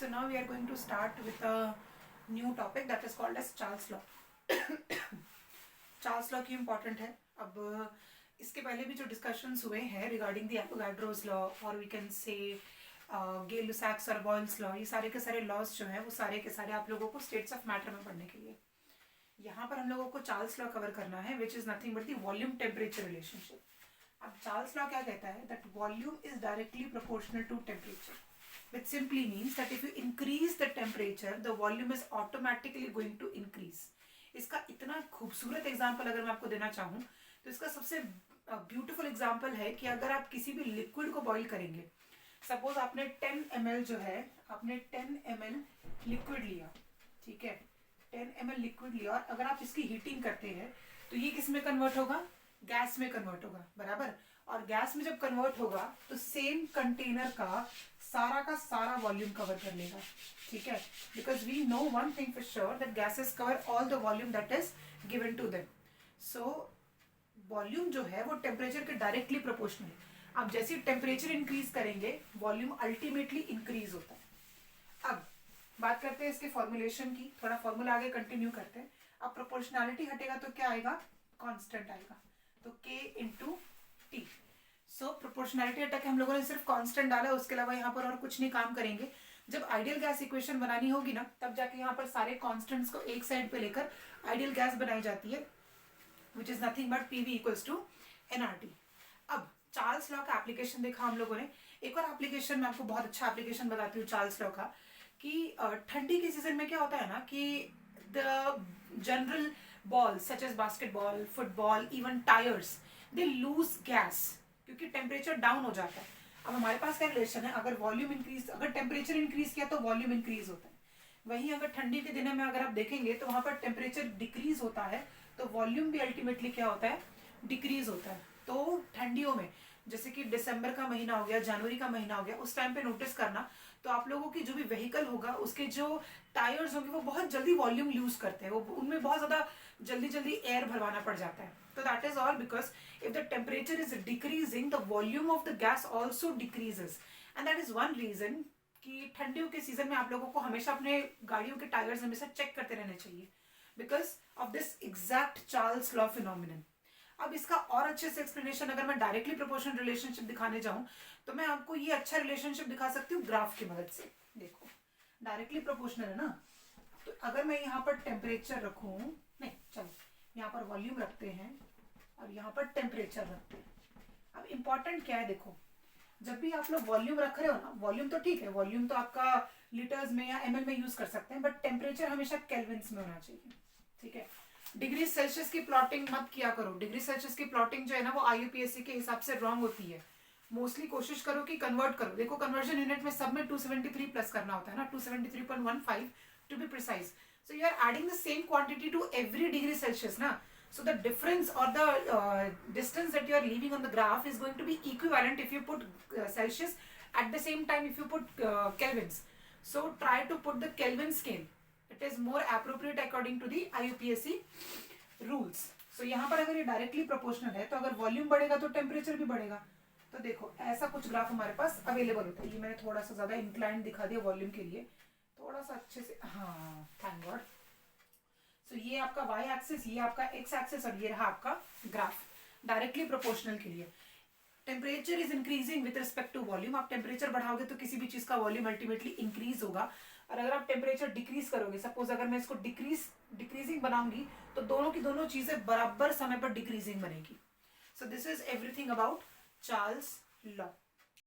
So now we are going to start with a new topic that is called as Charles Law. Charles law क्यों important है? अब इसके पहले भी जो डिस्कशंस हुए हैं रिगार्डिंग द एवोगाड्रोस लॉ और वी कैन से गे-लुसाक और बॉयल्स लॉ, ये सारे के सारे लॉज जो हैं वो सारे के सारे आप लोगों को स्टेट्स ऑफ मैटर में पढ़ने के लिए यहाँ पर हम लोगों को चार्ल्स लॉ कवर करना है, which is nothing but the volume temperature relationship. अब चार्ल्स लॉ क्या कहता है? That volume is directly proportional to temperature, which simply means that if you increase the temperature, the volume is automatically going to increase. इसका इतना खूबसूरत example अगर मैं आपको देना चाहूँ तो इसका सबसे ब्यूटीफुल एग्जाम्पल है कि अगर आप किसी भी लिक्विड को बॉईल करेंगे, सपोज आपने 10 ml जो है, आपने 10 ml लिक्विड लिया, ठीक है, 10 ml लिक्विड लिया और अगर आप इसकी हीटिंग करते हैं तो ये किस में कन्वर्ट होगा? गैस में कन्वर्ट होगा, बराबर. और गैस में जब कन्वर्ट होगा तो सेम कंटेनर का सारा वॉल्यूम कवर कर लेगा, ठीक है, because we know one thing for sure that gases cover all the volume that is given to them. So volume जो है वो टेम्परेचर के डायरेक्टली प्रोपोर्शनल है. आप जैसे टेम्परेचर इंक्रीज करेंगे वॉल्यूम अल्टीमेटली इंक्रीज होता है. अब बात करते हैं इसके फॉर्मुलेशन की, थोड़ा फॉर्मूला आगे कंटिन्यू करते हैं. अब प्रोपोर्शनैलिटी हटेगा तो क्या आएगा? कांस्टेंट आएगा, तो k इंटू टी. सो प्रोपोर्शनैलिटी अटैक हम लोगों ने सिर्फ कांस्टेंट डाला है, उसके अलावा यहाँ पर और कुछ नहीं काम करेंगे. जब आइडियल गैस इक्वेशन बनानी होगी ना तब जाके यहाँ पर सारे कांस्टेंट्स को एक साइड पे लेकर आइडियल गैस बनाई जाती है, which is nothing but PV equals to NRT. अब चार्ल्स लॉ का एप्लीकेशन देखा हम लोगों ने. एक और एप्लीकेशन मैं आपको बहुत अच्छा एप्लीकेशन बताती हूँ चार्ल्स लॉ का, कि ठंडी के सीजन में क्या होता है ना कि the general balls such as basketball, football, even tires, they lose gas क्योंकि टेम्परेचर डाउन हो जाता है. अब हमारे पास क्या रिलेशन है? अगर वॉल्यूम इंक्रीज, अगर टेम्परेचर इंक्रीज किया तो वॉल्यूम इंक्रीज होता है. वहीं अगर ठंडी के दिनों में अगर आप देखेंगे तो वहां पर टेम्परेचर डिक्रीज होता है तो वॉल्यूम भी अल्टीमेटली क्या होता है? डिक्रीज होता है. तो ठंडियों में जैसे कि दिसंबर का महीना हो गया, जनवरी का महीना हो गया, उस टाइम पे नोटिस करना तो आप लोगों की जो भी व्हीकल होगा उसके जो टायर्स होंगे वो बहुत जल्दी वॉल्यूम लूज करते हैं, वो उनमें बहुत ज्यादा जल्दी एयर भरवाना पड़ जाता है. तो that is all because if the temperature is decreasing the volume of the gas also decreases, and that is one reason कि ठंडियों के सीजन में आप लोगों को हमेशा अपने गाड़ियों के टायर्स हमेशा चेक करते रहने चाहिए, because of this exact Charles law phenomenon. अब इसका और अच्छे से एक्सप्लेनेशन अगर मैं डायरेक्टली प्रोपोर्शनल रिलेशनशिप दिखाने जाऊं तो मैं आपको ये अच्छा रिलेशनशिप दिखा सकती हूँ ग्राफ की मदद से. देखो डायरेक्टली प्रोपोर्शनल है ना, तो अगर मैं यहाँ पर टेम्परेचर रखूं, नहीं चलो यहाँ पर वॉल्यूम रखते हैं और यहाँ पर टेम्परेचर रखते हैं. अब इंपॉर्टेंट क्या है? देखो जब भी आप लोग वॉल्यूम रख रहे हो ना, वॉल्यूम तो ठीक है, वॉल्यूम तो आपका लीटर्स में या ml में यूज कर सकते हैं, बट टेम्परेचर हमेशा केल्विन्स में होना चाहिए, ठीक है. डिग्री सेल्सियस की प्लॉटिंग मत किया करो. डिग्री सेल्सियस की प्लॉटिंग जो है ना वो IUPAC के हिसाब से रॉन्ग होती है. मोस्टली कोशिश करो कि कन्वर्ट करो. देखो कन्वर्जन यूनिट में सब में 273 प्लस करना होता है ना, 273.15 to be precise. So you are adding the same quantity to every degree Celsius ना, so the difference or the distance that you are leaving on the graph is going to be equivalent if you put Celsius, at the same time if you put kelvins. So try to put the Kelvin scale, it is more appropriate according to the IUPAC rules. So यहाँ पर अगर ये directly proportional है तो अगर volume बढ़ेगा तो temperature भी बढ़ेगा. तो देखो ऐसा कुछ ग्राफ हमारे पास अवेलेबल होता है. ये मैंने थोड़ा सा ज्यादा इंक्लाइन दिखा दिया वॉल्यूम के लिए, थोड़ा सा अच्छे से, हाँ थैंक गॉड. सो ये आपका वाई एक्सिस, ये आपका एक्स एक्सिस और ये रहा आपका ग्राफ डायरेक्टली प्रोपोर्शनल के लिए. Temperature is increasing with respect to volume. आप टेम्परेचर बढ़ाओगे तो किसी भी चीज का वॉल्यूम अल्टीमेटली इंक्रीज होगा, और अगर आप टेम्परेचर डिक्रीज करोगे, सपोज अगर मैं इसको डिक्रीजिंग बनाऊंगी तो दोनों की दोनों चीजें बराबर समय पर डिक्रीजिंग बनेगी. So this is everything about Charles law.